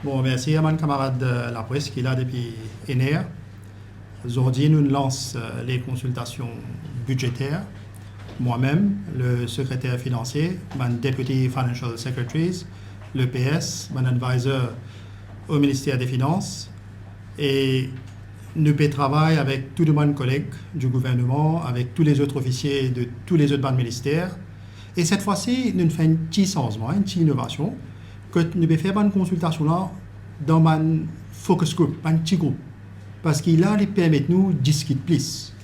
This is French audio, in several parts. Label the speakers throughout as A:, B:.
A: Bon, merci à mon camarade de la presse qui est là depuis ENER. Aujourd'hui, nous lançons les consultations budgétaires. Moi-même, le secrétaire financier, mon Deputy Financial Secretary, le PS, mon advisor au ministère des Finances. Et nous travaillons avec tous mes collègues du gouvernement, avec tous les autres officiers de tous les autres ministères. Et cette fois-ci, nous faisons un petit changement, une petite innovation, que nous pouvons faire une consultation là dans un focus group, un petit groupe. Parce qu'il a les permet de nous discuter plus.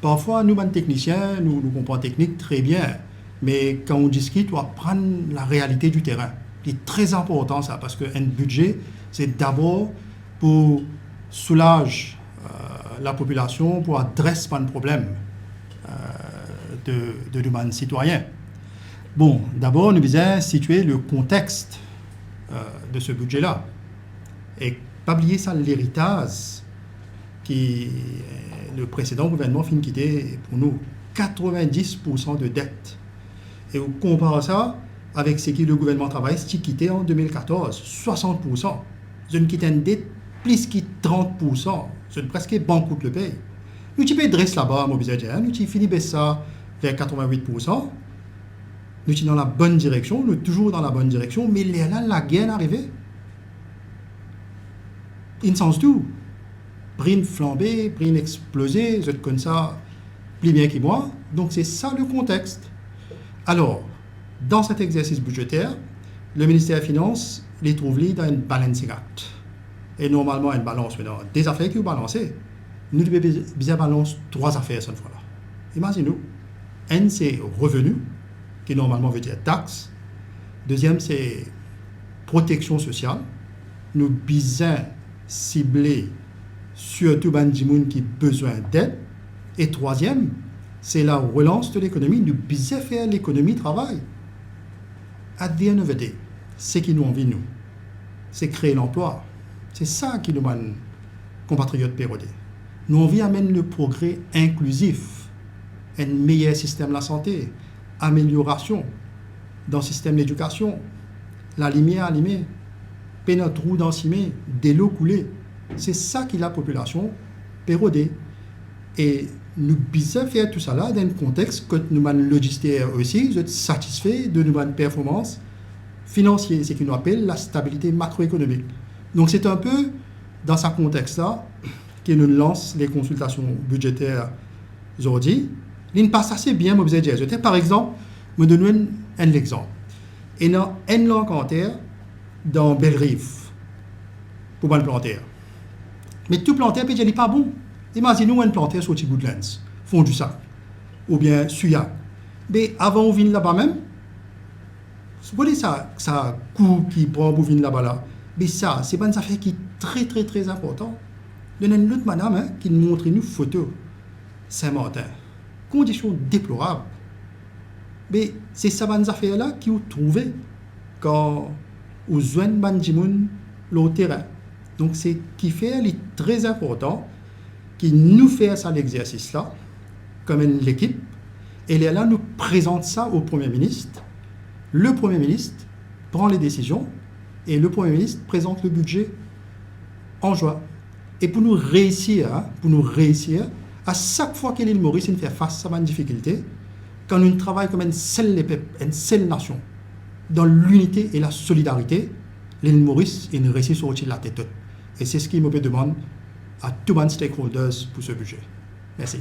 A: Parfois, nous, les techniciens, nous comprenons la technique très bien, mais quand on discute, on va prendre la réalité du terrain. C'est très important ça, parce qu'un budget, c'est d'abord pour soulager la population, pour adresser un problème de nos citoyens. Bon, d'abord, nous devons situer le contexte de ce budget-là. Et pas oublier ça, l'héritage qui le précédent gouvernement finit quitter pour nous 90% de dette. Et on compare ça avec ce que le gouvernement travaille, ce qui quittait en 2014, 60%. Je ne quitte une dette plus que 30%. C'est presque banque le pays. Nous tu peux dresser là-bas, nous tu finis ça vers 88%. Nous sommes dans la bonne direction, nous sommes toujours dans la bonne direction, mais là, la guerre est arrivée. Il sens tout. Prix flambé, prix explosé, je connais ça plus bien que moi. Donc c'est ça le contexte. Alors, dans cet exercice budgétaire, le ministère des Finances les trouve dans une balancing act. Et normalement, une balance, maintenant, des affaires qui sont balancées. Nous devons bien balancer trois affaires cette fois-là. Imaginez-nous. Un, c'est revenu, qui normalement veut dire taxe. Deuxième, c'est protection sociale. Nous bisons cibler surtout les gens qui ont besoin d'aide. Et troisième, c'est la relance de l'économie. Nous bisons faire l'économie travail. À the end of the day, ce qui nous envie, nous, c'est créer l'emploi. C'est ça qui nous mène, compatriotes pérodés. Nous envie amène le progrès inclusif, un meilleur système de la santé, amélioration dans le système d'éducation, la lumière allumée, notre trou d'encimé, des l'eau coulée. C'est ça qui la population pérodée. Et nous bisons faire tout ça là dans un contexte que nous sommes logistique aussi, vous êtes satisfaits de nos performances financières, ce qu'on appelle la stabilité macroéconomique. Donc c'est un peu dans ce contexte-là que nous lançons les consultations budgétaires aujourd'hui. Il passe assez bien, moi, vous avez dit. Par exemple, je donne un exemple. Et dans une langue entière, dans Belle-Rive, pour le planter. Mais tout planter, puis n'est pas bon. Imaginez-vous un planter sur Woodlands, fond du sac, ou bien Suyac. Mais avant on vient là-bas même, vous voyez ça coût qui prend pour venir là-bas là. Mais ça, c'est pas une affaire qui est très très très important. Il y a une autre madame qui nous montre une photo Saint-Martin. Conditions déplorables. Mais c'est ça une affaire là qui ont trouvé quand aux jeunes bandimoun le terrain. Donc c'est qui fait est très important qui nous fait ça l'exercice là comme l'équipe et là nous présente ça au Premier ministre. Le Premier ministre prend les décisions et le Premier ministre présente le budget en juin. Et pour nous réussir, à chaque fois que l'île Maurice fait face à une difficulté, quand nous travaillons comme une seule nation, dans l'unité et la solidarité, l'île Maurice est réussie sur la tête. Et c'est ce qui me demande à tous les stakeholders pour ce budget. Merci.